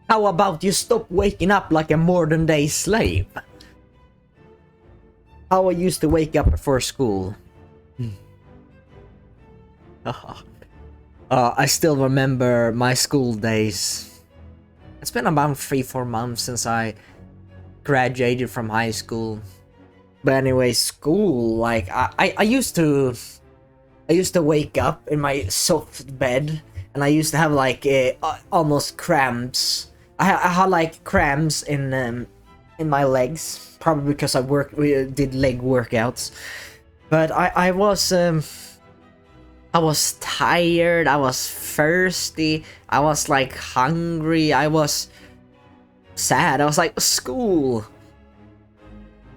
How about you stop waking up like a modern day slave? How I used to wake up before school. I still remember my school days. It's been about 3-4 months since I graduated from high school. But anyway, school, like, I used to wake up in my soft bed, and I used to have like almost cramps. I had like cramps in my legs, probably because we did leg workouts. But I was tired, I was thirsty, I was like hungry, I was sad, I was like, school.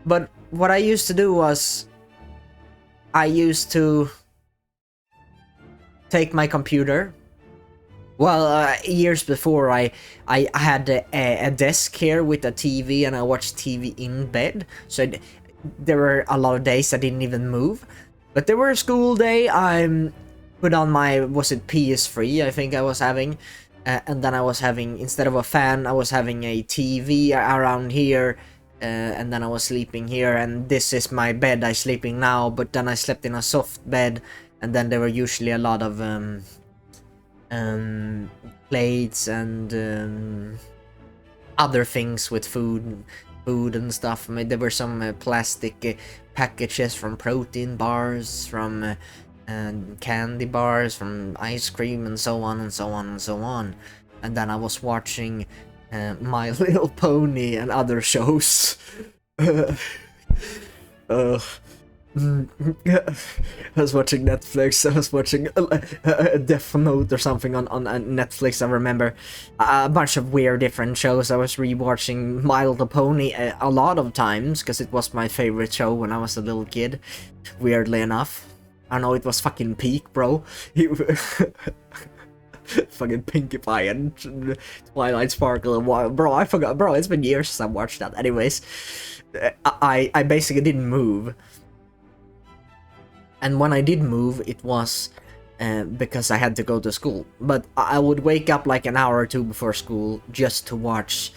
But what I used to do was, I used to take my computer. Well, years before, I had a desk here with a TV, and I watched TV in bed. So there were a lot of days I didn't even move. But there were a school day, I put on my, was it PS3 I think I was having. And then I was having, instead of a fan, I was having a TV around here. And then I was sleeping here, and this is my bed I sleeping now. But then I slept in a soft bed, and then there were usually a lot of plates and other things with food and stuff. I mean, there were some plastic packages from protein bars, from candy bars, from ice cream, and so on and so on and so on. And then I was watching My Little Pony and other shows. I was watching Netflix. I was watching Death Note or something on Netflix. I remember a bunch of weird different shows. I was rewatching My Little Pony a lot of times because it was my favorite show when I was a little kid. Weirdly enough, I know it was fucking peak, bro. Fucking Pinkie Pie and Twilight Sparkle and bro, I forgot, bro. It's been years since I watched that. Anyways, I basically didn't move. And when I did move, it was because I had to go to school. But I would wake up like an hour or two before school just to watch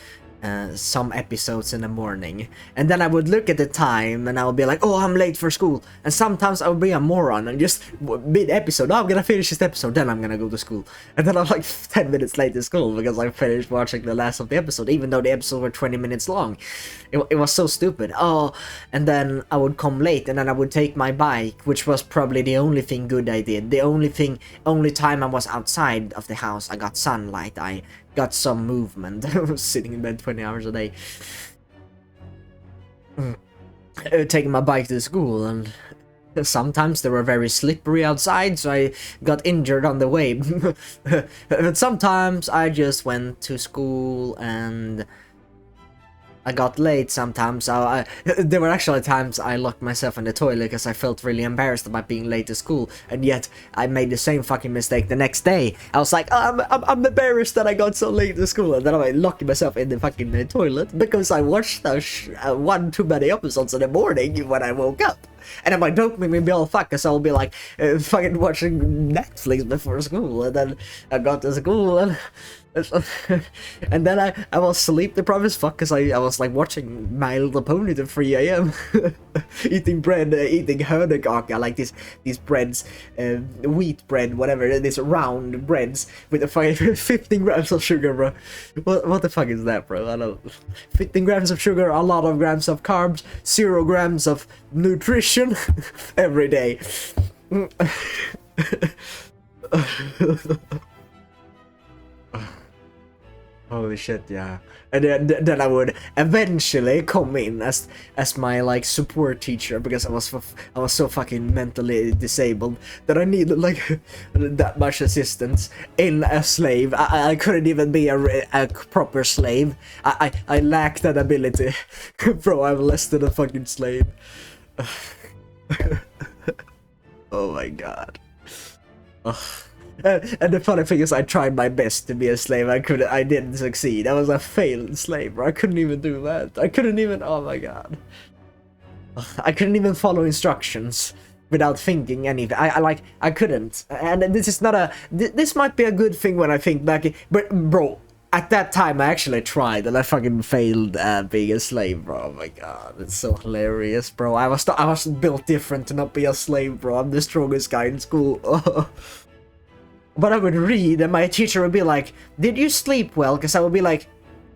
some episodes in the morning. And then I would look at the time and I would be like, oh, I'm late for school. And sometimes I would be a moron and just mid-episode, oh, I'm gonna finish this episode, then I'm gonna go to school. And then I'm like 10 minutes late to school because I finished watching the last of the episode, even though the episode were 20 minutes long. It was so stupid. Oh, and then I would come late, and then I would take my bike, which was probably the only thing good I did. The only time I was outside of the house, I got sunlight, I got some movement. I was sitting in bed 20 hours a day. Taking my bike to school, and sometimes they were very slippery outside, so I got injured on the way. But sometimes I just went to school and I got late sometimes. There were actually times I locked myself in the toilet because I felt really embarrassed about being late to school, and yet I made the same fucking mistake the next day. I was like, oh, I'm embarrassed that I got so late to school, and then I locked myself in the fucking toilet because I watched one too many episodes in the morning when I woke up. And then my dopamine will be all fucked, because I'll be like fucking watching Netflix before school, and then I got to school and and then I was sleep deprived as fuck because I was like watching My Little Pony till 3 a.m. eating bread, eating hönökaka, like these breads, wheat bread, whatever, these round breads with the 15 grams of sugar, bro. What the fuck is that, bro? I don't. 15 grams of sugar, a lot of grams of carbs, 0 grams of nutrition every day. Holy shit, yeah. And then I would eventually come in as my like support teacher, because I was so fucking mentally disabled that I needed like that much assistance in a slave. I couldn't even be a proper slave. I lacked that ability. Bro, I'm less than a fucking slave. Oh my god. And the funny thing is, I tried my best to be a slave. I didn't succeed. I was a failed slave, bro. I couldn't even do that. I couldn't even, oh my god. I couldn't even follow instructions without thinking anything. I couldn't. And this is not this might be a good thing when I think back, but bro, at that time I actually tried and I fucking failed at being a slave, bro. Oh my god, it's so hilarious, bro. I was built different to not be a slave, bro. I'm the strongest guy in school. But I would read and my teacher would be like, did you sleep well? Because I would be like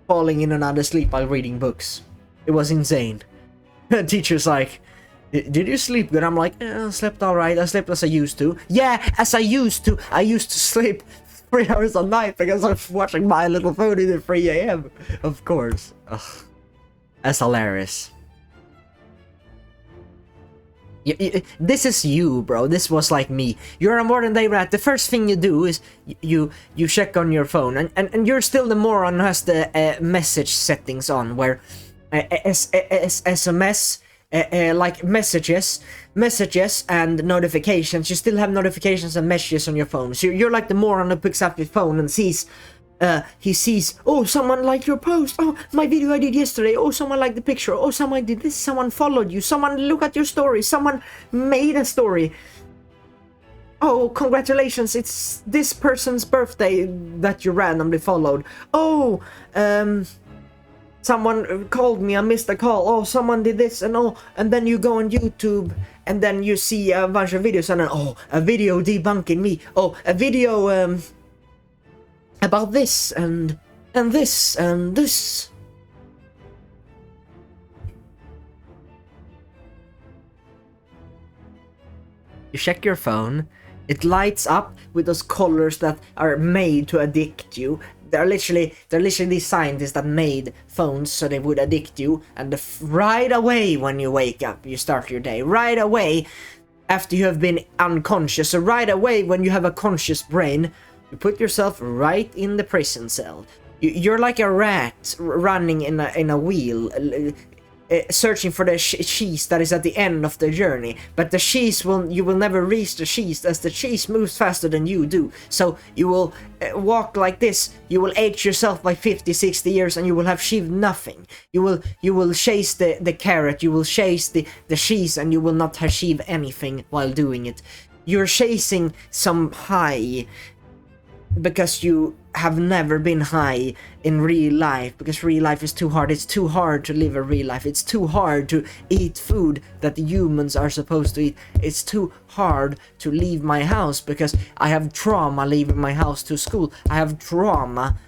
falling in and out of sleep while reading books. It was insane. The teacher's like, did you sleep good? I'm like, I slept alright. I slept as I used to. Yeah, as I used to. I used to sleep 3 hours a night because I'm watching My Little Pony at 3 a.m. Of course. Ugh. That's hilarious. This is you, bro. This was like me. You're a modern day rat. The first thing you do is you check on your phone, and you're still the moron who has the message settings on, where SMS, like messages and notifications. You still have notifications and messages on your phone. So you're like the moron who picks up your phone and sees. He sees, oh, someone liked your post. Oh, my video I did yesterday. Oh, someone liked the picture. Oh, someone did this. Someone followed you. Someone look at your story. Someone made a story. Oh, congratulations. It's this person's birthday that you randomly followed. Oh, someone called me. I missed a call. Oh, someone did this. And then you go on YouTube and then you see a bunch of videos and then, oh, a video debunking me. Oh, a video, about this and this and this. You check your phone, it lights up with those colors that are made to addict you. They're literally these scientists that made phones so they would addict you, and right away when you wake up, you start your day. Right away after you have been unconscious, so right away when you have a conscious brain, you put yourself right in the prison cell. You're like a rat running in a wheel, searching for the cheese that is at the end of the journey. But the cheese you will never reach the cheese, as the cheese moves faster than you do. So you will walk like this. You will age yourself by 50, 60 years, and you will have achieved nothing. You will chase the carrot. You will chase the cheese, and you will not achieve anything while doing it. You're chasing some high, because you have never been high in real life, because real life is too hard. It's too hard to live a real life. It's too hard to eat food that the humans are supposed to eat. It's too hard to leave my house because I have trauma leaving my house to school. I have trauma.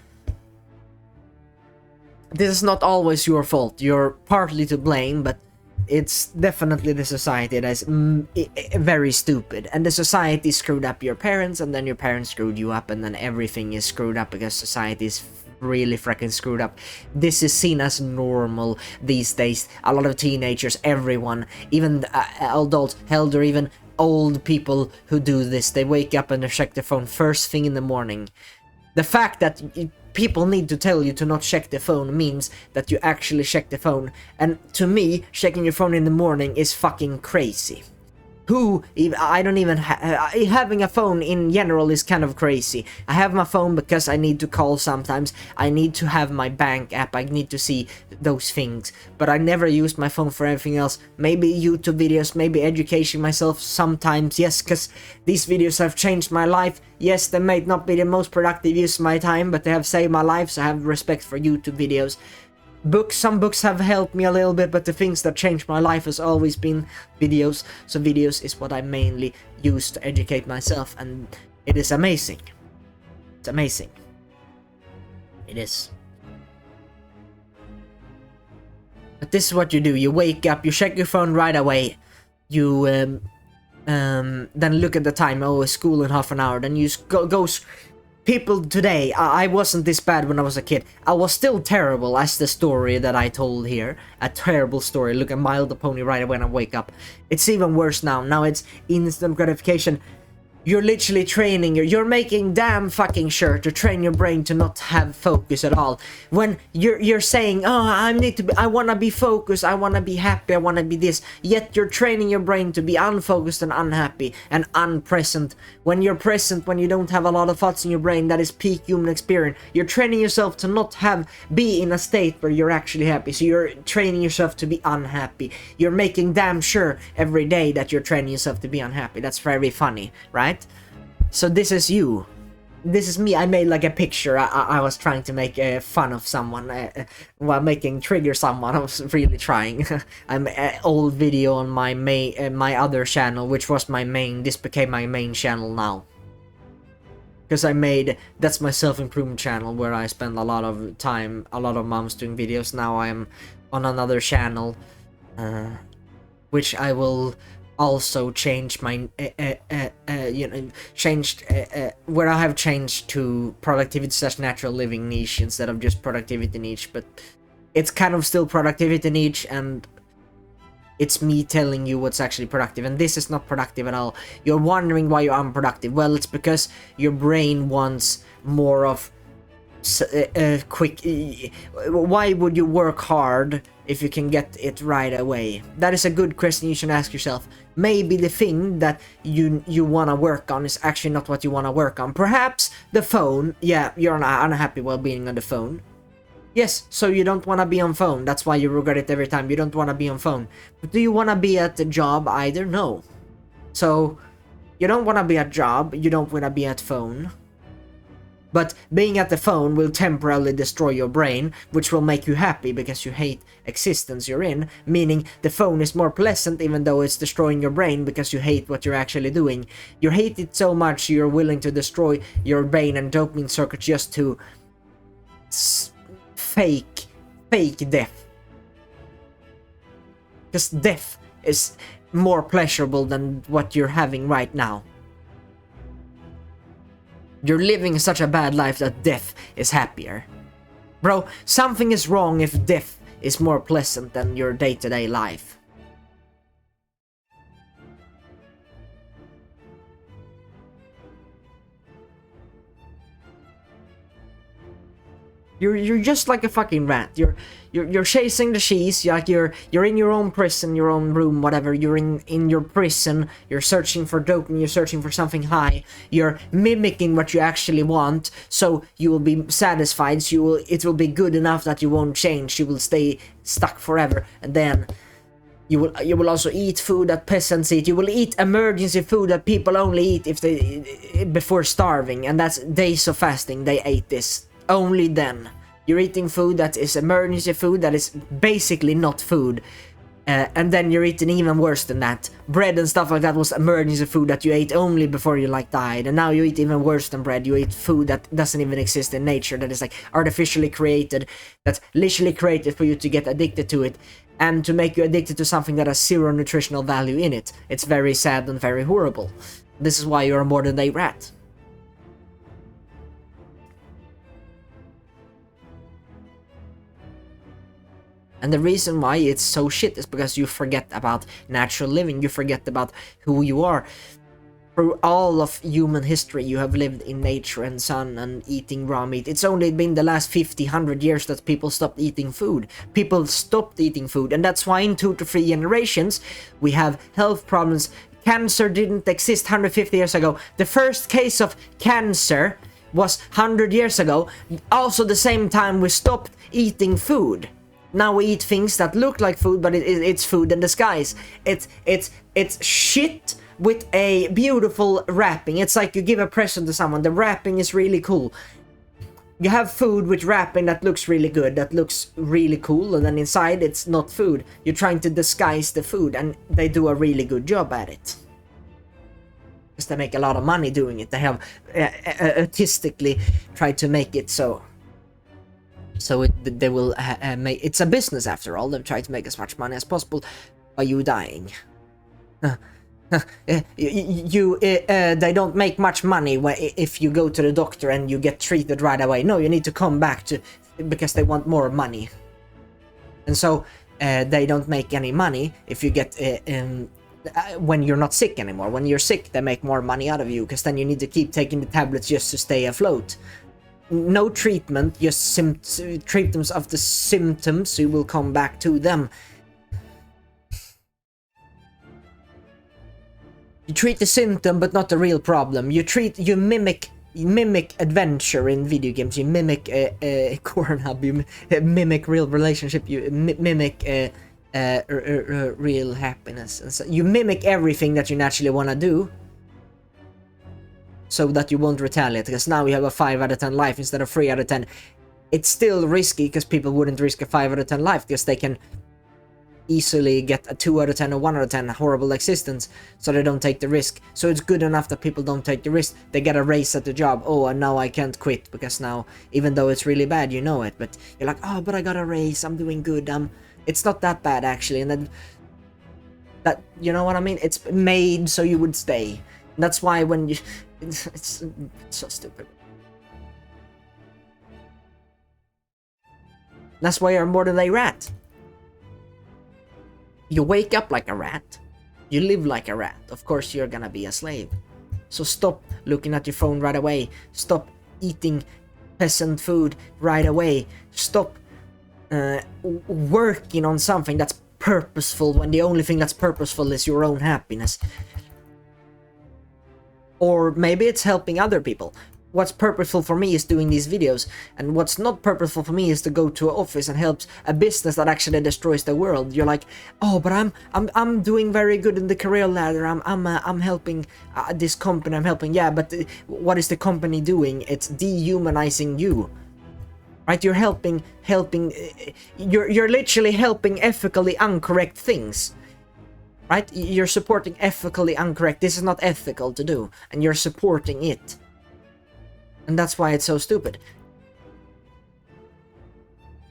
This is not always your fault. You're partly to blame, but it's definitely the society that is very stupid. And the society screwed up your parents, and then your parents screwed you up, and then everything is screwed up because society is really freaking screwed up. This is seen as normal these days. A lot of teenagers, everyone, even adults, elder, even old people who do this. They wake up and they check their phone first thing in the morning. The fact that people need to tell you to not check the phone means that you actually check the phone. And to me, checking your phone in the morning is fucking crazy. I don't even having a phone in general is kind of crazy. I have my phone because I need to call sometimes. I need to have my bank app. I need to see those things. But I never use my phone for anything else. Maybe YouTube videos, maybe education myself sometimes. Yes, because these videos have changed my life. Yes, they might not be the most productive use of my time, but they have saved my life, so I have respect for YouTube videos. Some books have helped me a little bit, but the things that changed my life has always been videos. So videos is what I mainly use to educate myself, and it is amazing. It's amazing. It is. But this is what you do. You wake up, you check your phone right away. You then look at the time. Oh, it's school in half an hour. Then you go. People today, I wasn't this bad when I was a kid. I was still terrible, as the story that I told here. A terrible story. Look at My Little Pony right when I wake up. It's even worse now. Now it's instant gratification. You're literally training, you're making damn fucking sure to train your brain to not have focus at all. When you're saying, oh, I wanna be focused, I wanna be happy, I wanna be this, yet you're training your brain to be unfocused and unhappy and unpresent. When you're present, when you don't have a lot of thoughts in your brain, that is peak human experience. You're training yourself to not be in a state where you're actually happy. So you're training yourself to be unhappy. You're making damn sure every day that you're training yourself to be unhappy. That's very funny, right? So this is you. this is me. I made like a picture. I was trying to make fun of someone while making trigger someone. I was really trying. I'm an old video on my my other channel, which was my main. This became my main channel now. Because that's my self-improvement channel where I spend a lot of time, a lot of months doing videos. Now I am on another channel, which I will also change my, where I have changed to productivity / natural living niche instead of just productivity niche, but it's kind of still productivity niche, and it's me telling you what's actually productive, and this is not productive at all. You're wondering why you're unproductive. Well, it's because your brain wants more of quick. Why would you work hard if you can get it right away? That is a good question you should ask yourself. Maybe the thing that you want to work on is actually not what you want to work on. Perhaps the phone. Yeah, you're unhappy while being on the phone. Yes, so you don't want to be on phone. That's why you regret it every time. You don't want to be on phone. But do you want to be at the job either? No. So you don't want to be at job. You don't want to be at phone. But being at the phone will temporarily destroy your brain, which will make you happy because you hate existence you're in, meaning the phone is more pleasant even though it's destroying your brain because you hate what you're actually doing. You hate it so much you're willing to destroy your brain and dopamine circuit just to fake death. Because death is more pleasurable than what you're having right now. You're living such a bad life that death is happier. Bro, something is wrong if death is more pleasant than your day-to-day life. You're just like a fucking rat. You're chasing the cheese. Like you're in your own prison, your own room, whatever. You're in your prison. You're searching for dopamine. You're searching for something high. You're mimicking what you actually want, so you will be satisfied. So it will be good enough that you won't change. You will stay stuck forever, and then you will also eat food that peasants eat. You will eat emergency food that people only eat if they before starving, and that's days of fasting. They ate this. Only then. You're eating food that is emergency food, that is basically not food. And then you're eating even worse than that. Bread and stuff like that was emergency food that you ate only before you died. And now you eat even worse than bread. You eat food that doesn't even exist in nature, that is artificially created, that's literally created for you to get addicted to it, and to make you addicted to something that has zero nutritional value in it. It's very sad and very horrible. This is why you're a modern day rat. And the reason why it's so shit is because you forget about natural living. You forget about who you are. Through all of human history, you have lived in nature and sun and eating raw meat. It's only been the last 50-100 years that people stopped eating food. People stopped eating food. And that's why in 2 to 3 generations, we have health problems. Cancer didn't exist 150 years ago. The first case of cancer was 100 years ago. Also the same time we stopped eating food. Now we eat things that look like food, but it's food in disguise. It's shit with a beautiful wrapping. It's like you give a present to someone. The wrapping is really cool. You have food with wrapping that looks really good, that looks really cool, and then inside it's not food. You're trying to disguise the food, and they do a really good job at it. Because they make a lot of money doing it. They have artistically tried to make it so they will make it's a business after all. They try to make as much money as possible by you dying. They don't make much money if you go to the doctor and you get treated right away. No, you need to come back to because they want more money, and so they don't make any money if you get when you're not sick anymore. When you're sick, they make more money out of you because then you need to keep taking the tablets just to stay afloat. No treatment, just treatments of the symptoms, so you will come back to them. You treat the symptom, but not the real problem. You mimic adventure in video games. You mimic Pornhub. You mimic real relationship. You mimic real happiness. And so you mimic everything that you naturally want to do. so that you won't retaliate, because now you have a 5 out of 10 life instead of 3 out of 10. It's still risky because people wouldn't risk a 5 out of 10 life because they can easily get a 2 out of 10 or 1 out of 10 horrible existence, so they don't take the risk. So it's good enough that people don't take the risk. They get a raise at the job. Oh, and now I can't quit because now, even though it's really bad, you know it, but you're like, oh, but I got a raise, I'm doing good. It's not that bad actually, and then that, you know what I mean? It's made so you would stay. That's why when you, it's so stupid. That's why you're more than a rat. You wake up like a rat. You live like a rat. Of course you're gonna be a slave. So stop looking at your phone right away. Stop eating peasant food right away. Stop working on something that's purposeful when the only thing that's purposeful is your own happiness. Or maybe it's helping other people. What's purposeful for me is doing these videos, and what's not purposeful for me is to go to an office and help a business that actually destroys the world. You're like, oh, but I'm doing very good in the career ladder. I'm helping this company. I'm helping. Yeah, but what is the company doing? It's dehumanizing you, right? You're helping. You're literally helping ethically incorrect things. Right? You're supporting ethically incorrect. This is not ethical to do, and you're supporting it. And that's why it's so stupid.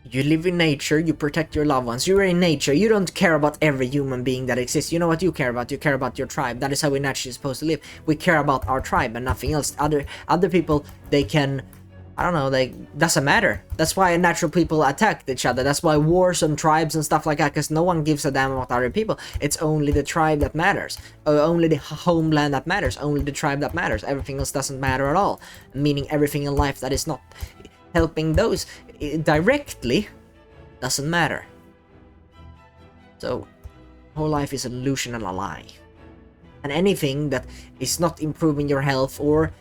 You live in nature, you protect your loved ones. You're in nature, you don't care about every human being that exists. You know what you care about? You care about your tribe. That is how we're naturally supposed to live. We care about our tribe and nothing else. Other people, they can, I don't know, they doesn't matter. That's why natural people attack each other. That's why wars and tribes and stuff like that, because no one gives a damn about other people. It's only the tribe that matters. Only the homeland that matters. Only the tribe that matters. Everything else doesn't matter at all. Meaning everything in life that is not helping those directly doesn't matter. So, whole life is an illusion and a lie. And anything that is not improving your health or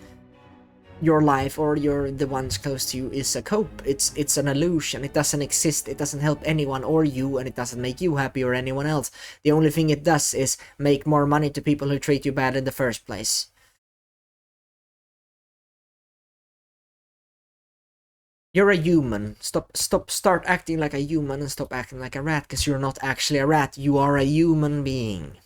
your life or the ones close to you is a cope. It's an illusion. It doesn't exist. It doesn't help anyone or you, and it doesn't make you happy or anyone else. The only thing it does is make more money to people who treat you bad in the first place. You're a human. Start acting like a human and stop acting like a rat, because you're not actually a rat. You are a human being.